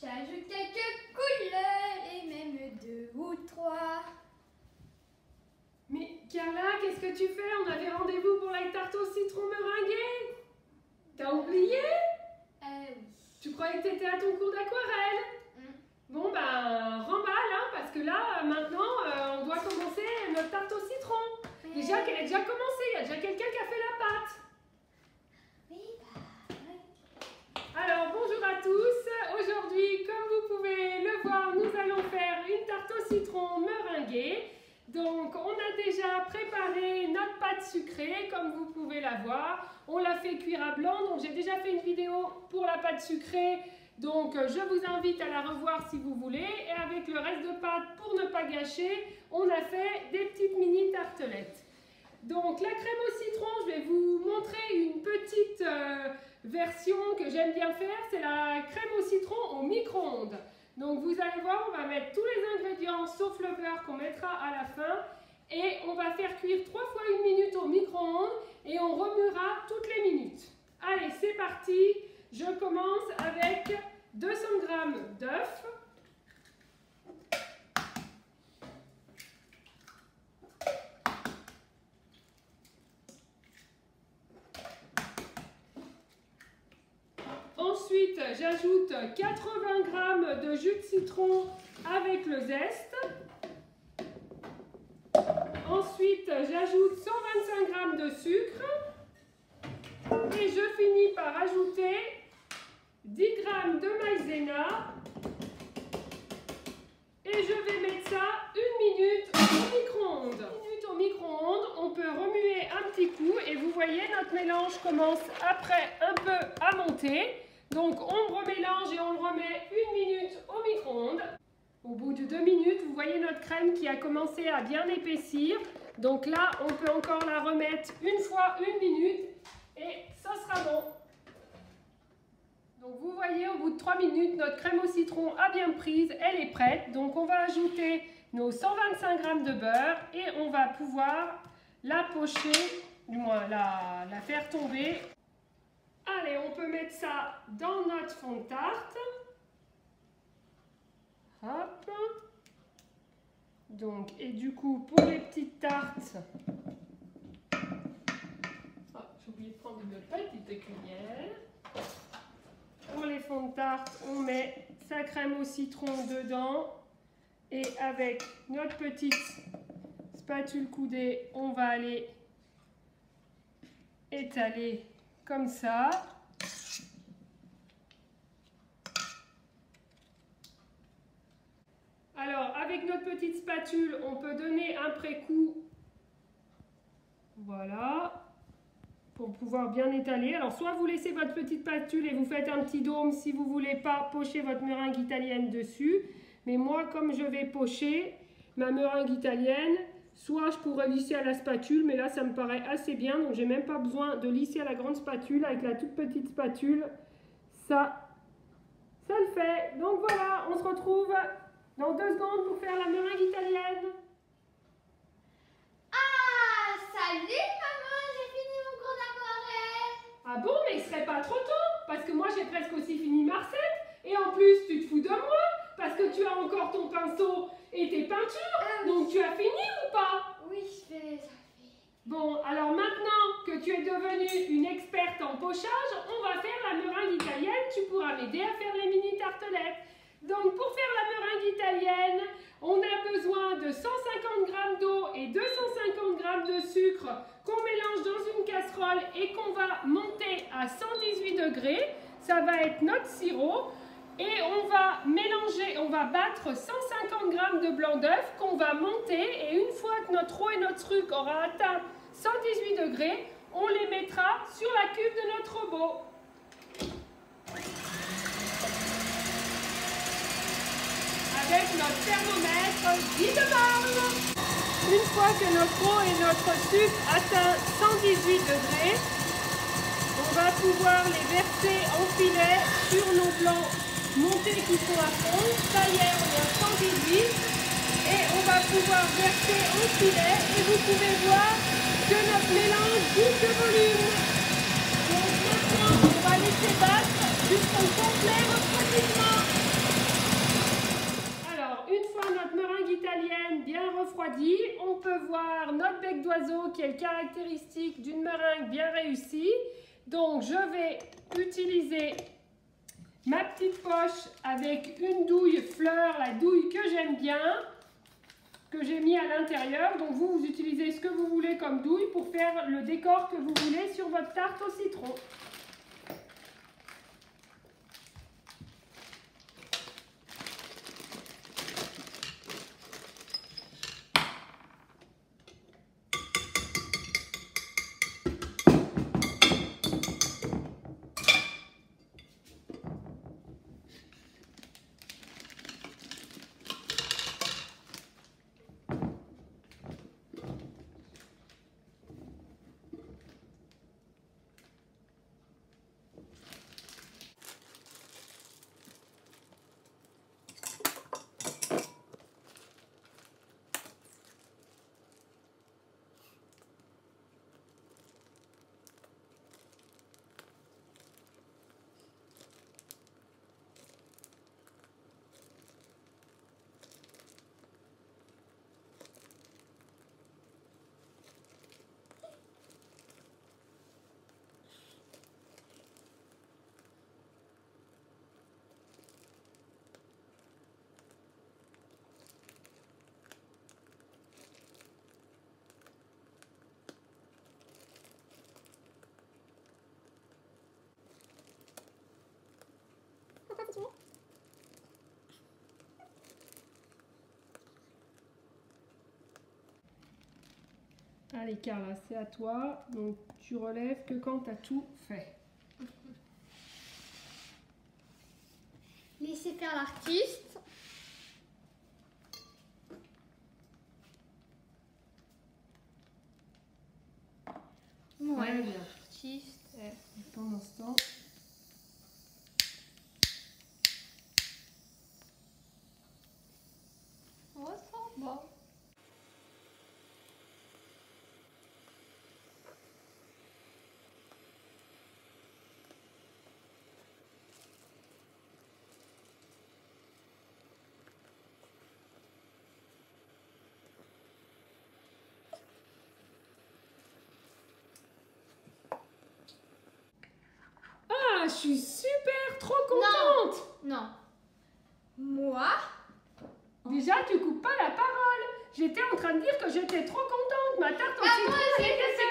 J'ajoute quelques couleurs et même 2 ou 3. Mais Carla, qu'est-ce que tu fais? On avait rendez-vous pour la tarte au citron meringuée. T'as oublié? Oui. Tu croyais que t'étais à ton cours d'aquarelle? Bon ben, remballe, hein, parce que là, maintenant, on doit commencer notre tarte au citron. Déjà qu'elle a déjà commencé, il y a déjà quelqu'un qui a fait la pâte. Oui, oui. Alors, bonjour à tous. Aujourd'hui, comme vous pouvez le voir, nous allons faire une tarte au citron meringuée. Donc, on a déjà préparé notre pâte sucrée, comme vous pouvez la voir. On l'a fait cuire à blanc, donc j'ai déjà fait une vidéo pour la pâte sucrée. Donc, je vous invite à la revoir si vous voulez. Et avec le reste de pâte, pour ne pas gâcher, on a fait des petites mini tartelettes. Donc, la crème au citron, je vais vous montrer une petite version que j'aime bien faire. C'est la crème au citron au micro-ondes. Donc, vous allez voir, on va mettre tous les ingrédients, sauf le beurre qu'on mettra à la fin. Et on va faire cuire 3 fois 1 minute au micro-ondes. Et on remuera toutes les minutes. Allez, c'est parti. Je commence avec 200 g d'œufs. Ensuite, j'ajoute 80 g de jus de citron avec le zeste. Ensuite, j'ajoute 125 g de sucre. Et je finis par ajouter 10 g de maïzena. Et je vais mettre ça 1 minute au micro-ondes. 1 minute au micro-ondes, on peut remuer un petit coup. Et vous voyez, notre mélange commence après un peu à monter. Donc on remélange et on le remet 1 minute au micro-ondes. Au bout de 2 minutes, vous voyez notre crème qui a commencé à bien épaissir. Donc là, on peut encore la remettre une fois 1 minute et ça sera bon. Donc vous voyez, au bout de 3 minutes, notre crème au citron a bien prise, elle est prête. Donc on va ajouter nos 125 g de beurre et on va pouvoir la pocher, du moins la faire tomber. Allez, on peut mettre ça dans notre fond de tarte. Hop. Donc, et du coup, pour les petites tartes, j'ai oublié de prendre une petite cuillère. Pour les fonds de tarte, on met sa crème au citron dedans. Et avec notre petite spatule coudée, on va aller étaler comme ça. Alors, avec notre petite spatule, on peut donner un pré-coup. Voilà. Pour pouvoir bien étaler. Alors, soit vous laissez votre petite spatule et vous faites un petit dôme si vous ne voulez pas pocher votre meringue italienne dessus. Mais moi, comme je vais pocher ma meringue italienne, soit je pourrais lisser à la spatule, mais là, ça me paraît assez bien. Donc, j'ai même pas besoin de lisser à la grande spatule. Avec la toute petite spatule, ça le fait. Donc, voilà, on se retrouve dans 2 secondes pour faire la meringue italienne. Ah, salut maman, j'ai fini mon cours d'aquarelle. Ah bon, mais il serait pas trop tôt? Parce que moi, j'ai presque aussi fini ma recette. Et en plus, tu te fous de moi parce que tu as encore ton pinceau et tes peintures. Oui. Donc, tu as fini ou pas? Oui, je fais ça. Bon, alors maintenant que tu es devenue une experte en pochage, on va faire la meringue italienne. Tu pourras m'aider à faire les mini tartelettes. Donc, pour faire la meringue italienne, on a besoin de 150 g d'eau et 250 g de sucre qu'on mélange dans une casserole et qu'on va monter à 118 degrés. Ça va être notre sirop. Et on va mélanger, on va battre 150 g de blanc d'œuf qu'on va monter. Et une fois que notre eau et notre sucre aura atteint 118 degrés, on les mettra sur la cuve de notre robot. Avec notre thermomètre dit de barre. Une fois que notre eau et notre sucre atteignent 118 degrés, on va pouvoir les verser en filet sur nos blancs montés qui sont à fond. Ça y est, on est à 118 et on va pouvoir verser en filet et vous pouvez voir que notre mélange bouge de volume. Donc maintenant, on va laisser battre jusqu'au complet refroidissement. refroidi, on peut voir notre bec d'oiseau qui est le caractéristique d'une meringue bien réussie. Donc je vais utiliser ma petite poche avec une douille fleur, la douille que j'aime bien, que j'ai mis à l'intérieur. Donc vous utilisez ce que vous voulez comme douille pour faire le décor que vous voulez sur votre tarte au citron. Allez Carla, c'est à toi. Donc tu relèves que quand tu as tout fait. Laissez faire l'artiste. Très bien. L'artiste. Pendant ce temps, Oh, ça va. ah, je suis super trop contente. Non. Moi? Déjà, tu coupes pas la parole. J'étais en train de dire que j'étais trop contente. Ma tarte au Moi citron, aussi, elle était je suis